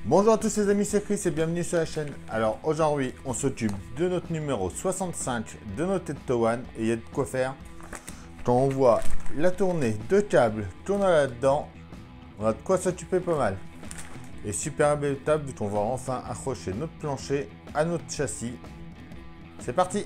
Bonjour à tous les amis, c'est Chris et bienvenue sur la chaîne. Alors aujourd'hui, on s'occupe de notre numéro 65 de notre Tetto One et il y a de quoi faire. Quand on voit la tournée de câbles tourner là-dedans, on a de quoi s'occuper pas mal. Et super belle table vu qu'on va enfin accrocher notre plancher à notre châssis. C'est parti!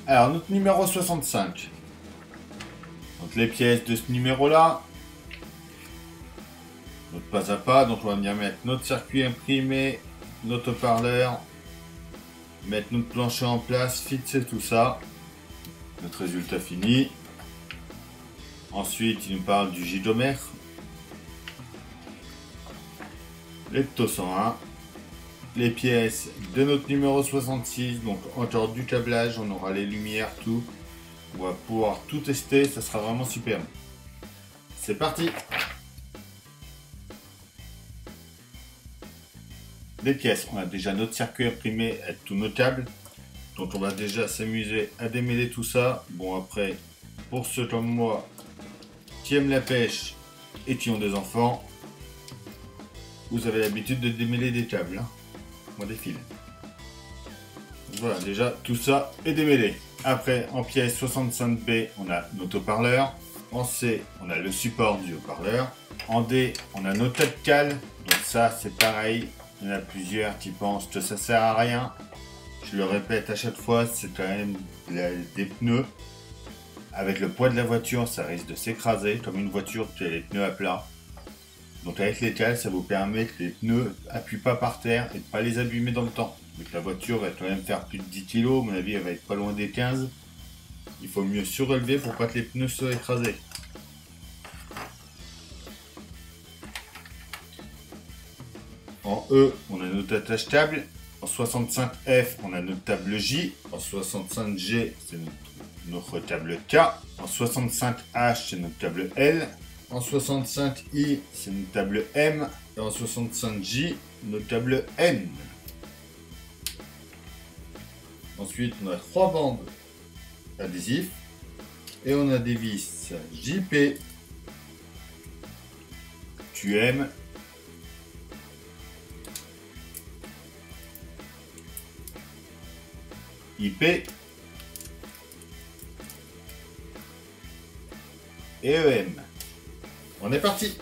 Alors notre numéro 65. Donc les pièces de ce numéro là. Notre pas à pas, donc on va venir mettre notre circuit imprimé, notre haut-parleur, mettre notre plancher en place, fixer tout ça. Notre résultat fini. Ensuite il nous parle du gidomètre. Les ptos 101. Les pièces de notre numéro 66, donc encore du câblage, on aura les lumières, tout. On va pouvoir tout tester, ça sera vraiment super. C'est parti! Les pièces, on a déjà notre circuit imprimé avec tous nos câbles. Donc on va déjà s'amuser à démêler tout ça. Bon après, pour ceux comme moi qui aiment la pêche et qui ont des enfants, vous avez l'habitude de démêler des câbles. Hein. Moi des fils. Voilà, déjà tout ça est démêlé. Après, en pièce 65B, on a notre haut-parleur. En C, on a le support du haut-parleur. En D, on a notre tête cale. Donc ça, c'est pareil. Il y en a plusieurs qui pensent que ça sert à rien. Je le répète à chaque fois, c'est quand même des pneus. Avec le poids de la voiture, ça risque de s'écraser comme une voiture qui a les pneus à plat. Donc avec les cales, ça vous permet que les pneus n'appuient pas par terre et de ne pas les abîmer dans le temps. Donc la voiture va quand même faire plus de 10 kg, à mon avis elle va être pas loin des 15. Il faut mieux surélever pour pas que les pneus soient écrasés. En E, on a notre attache câble. En 65F, on a notre table J. En 65G, c'est notre câble K. En 65H, c'est notre câble L. En 65I, c'est notre câble M. Et en 65J, notre câble N. Ensuite, on a 3 bandes adhésifs. Et on a des vis JP, QM, IP et EM. On est parti!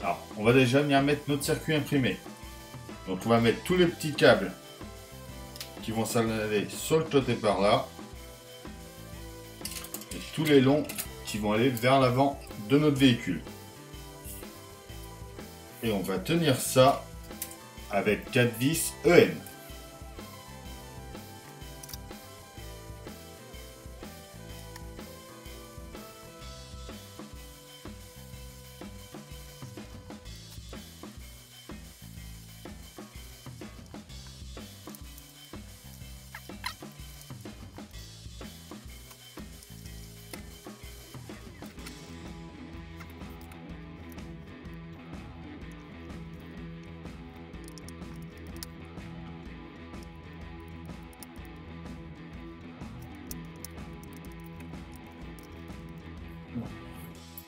Alors, on va déjà bien mettre notre circuit imprimé. Donc on va mettre tous les petits câbles qui vont s'aller sur le côté par là. Et tous les longs qui vont aller vers l'avant de notre véhicule. Et on va tenir ça avec 4 vis EM.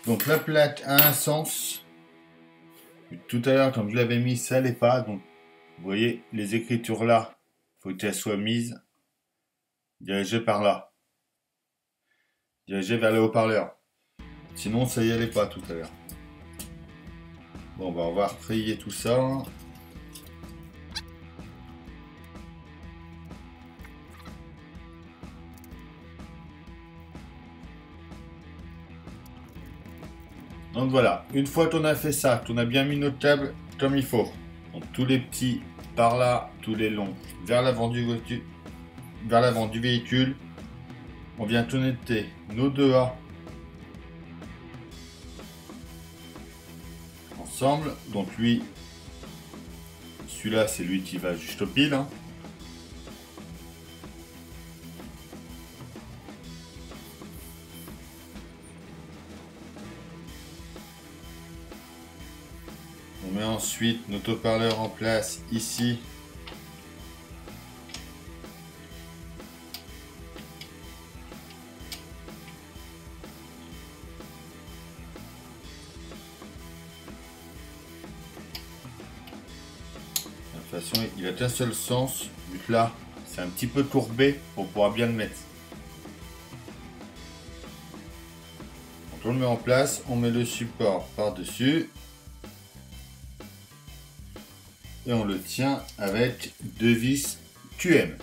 Donc la plaque a un sens. Tout à l'heure, quand je l'avais mis, ça n'allait pas. Donc, vous voyez, les écritures là, il faut qu'elles soient mises dirigées par là. Dirigées vers le haut-parleur. Sinon, ça y allait pas tout à l'heure. Bon, bah, on va retrier tout ça. Donc voilà, une fois qu'on a fait ça, qu'on a bien mis notre câble comme il faut, donc tous les petits par là, tous les longs vers l'avant du véhicule, on vient connecter nos 2A ensemble. Donc lui, celui-là c'est lui qui va juste au pile. On met ensuite notre haut-parleur en place ici. De toute façon, il a qu'un seul sens, vu que là, c'est un petit peu courbé pour pouvoir bien le mettre. Donc on le met en place, on met le support par-dessus. Et on le tient avec 2 vis QM.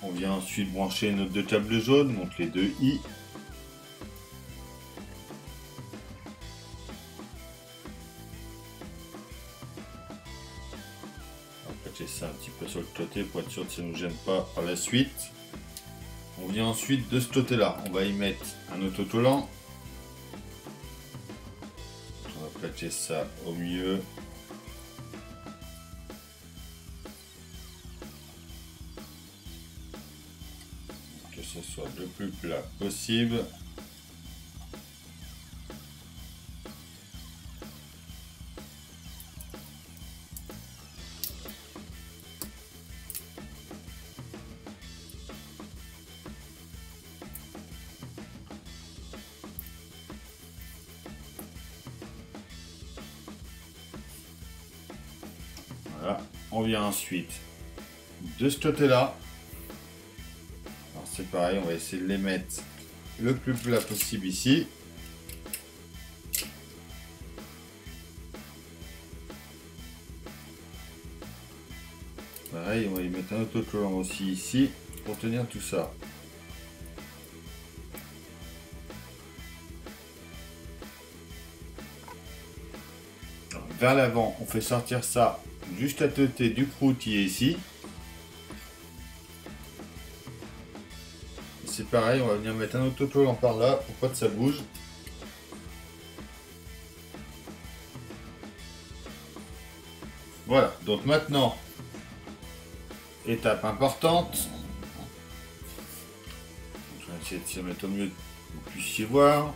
On vient ensuite brancher nos 2 câbles jaunes, donc les 2 I. Ça un petit peu sur le côté pour être sûr que ça ne nous gêne pas par la suite. On vient ensuite de ce côté là, on va y mettre un autocollant. On va placer ça au milieu. Que ce soit le plus plat possible. Voilà, on vient ensuite de ce côté-là. Alors c'est pareil, on va essayer de les mettre le plus plat possible ici. Pareil, on va y mettre un autocollant aussi ici pour tenir tout ça. Alors, vers l'avant, on fait sortir ça juste à côté du trou qui est ici. C'est pareil, on va venir mettre un autocollant par là pour pas que ça bouge. Voilà, donc maintenant, étape importante. Je vais essayer de se mettre au mieux que vous puissiez voir.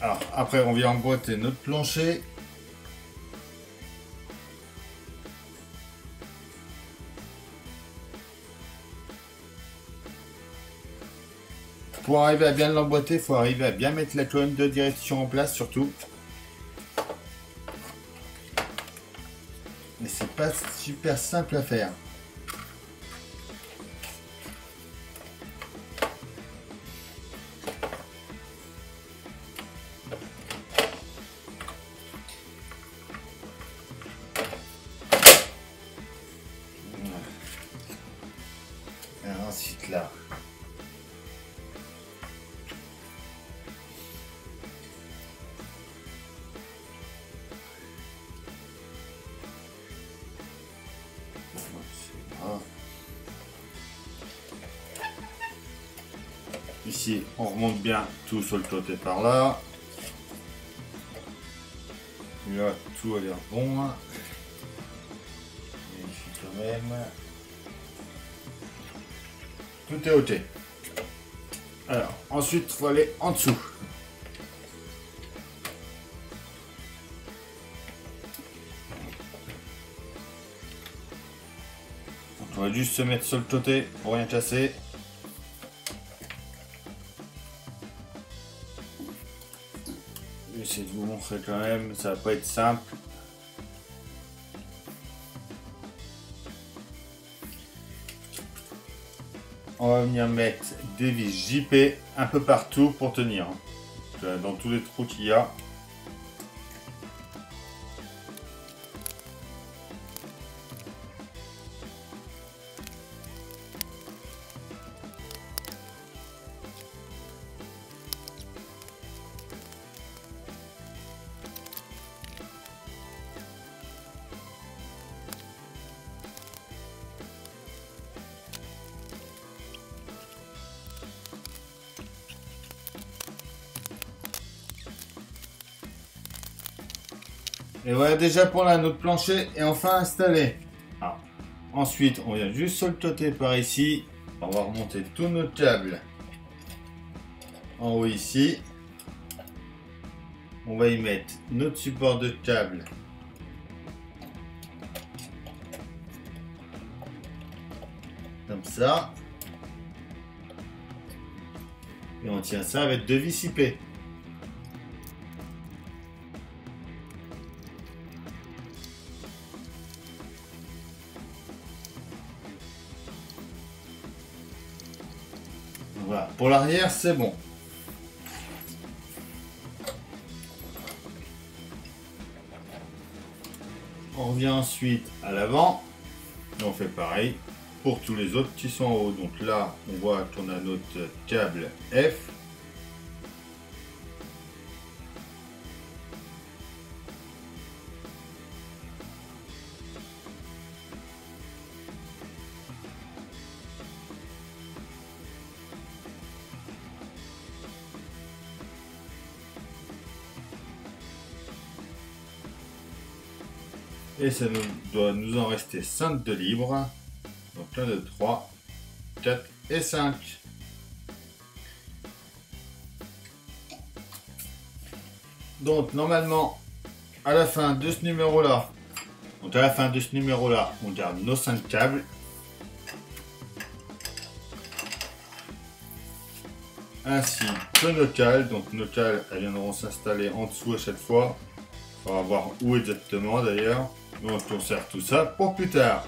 Alors, après, on vient emboîter notre plancher. Pour arriver à bien l'emboîter, il faut arriver à bien mettre la colonne de direction en place surtout. Et c'est pas super simple à faire. Et ensuite là. Ici, on remonte bien tout sur le côté par là. Là, tout a l'air bon. Vérifie quand même. Tout est OK. Alors, ensuite, il faut aller en dessous. On va juste se mettre sur le côté pour rien casser. J'essaie de vous montrer quand même, ça va pas être simple. On va venir mettre des vis JP un peu partout pour tenir. Dans tous les trous qu'il y a. Et voilà déjà pour là, notre plancher est enfin installé. Alors, ensuite, on vient juste sur le côté par ici. On va remonter tous nos câbles en haut ici. On va y mettre notre support de câble. Comme ça. Et on tient ça avec 2 vis IP. Voilà, pour l'arrière, c'est bon. On revient ensuite à l'avant. Et on fait pareil pour tous les autres qui sont en haut. Donc là, on voit qu'on a notre câble F. Et ça doit nous en rester 5 de libre. Donc 1, 2, 3, 4 et 5. Donc normalement, à la fin de ce numéro-là, on garde nos 5 câbles. Ainsi que nos cales. Donc nos cales, elles viendront s'installer en dessous à chaque fois. On va voir où exactement d'ailleurs. Donc on conserve tout ça pour plus tard.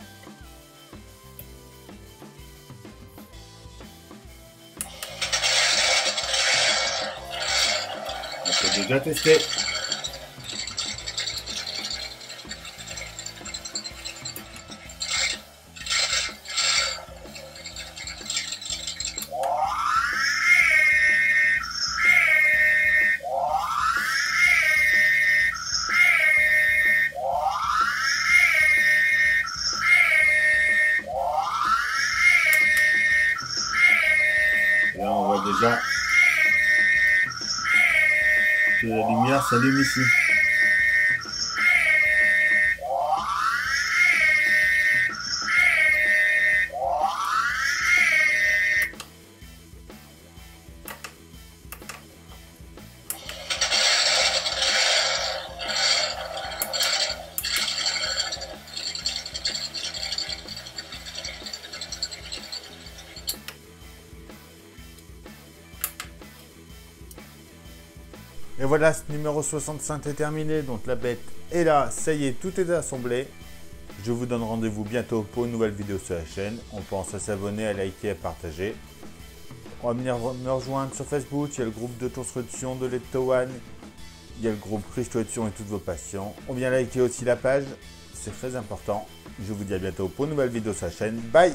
On peut déjà tester. Là, on voit déjà que la lumière s'allume ici. Et voilà, ce numéro 65 est terminé. Donc la bête est là, ça y est, tout est assemblé. Je vous donne rendez-vous bientôt pour une nouvelle vidéo sur la chaîne. On pense à s'abonner, à liker, à partager. On va venir me rejoindre sur Facebook. Il y a le groupe de construction de Lettowan. Il y a le groupe Construction et toutes vos passions. On vient liker aussi la page. C'est très important. Je vous dis à bientôt pour une nouvelle vidéo sur la chaîne. Bye!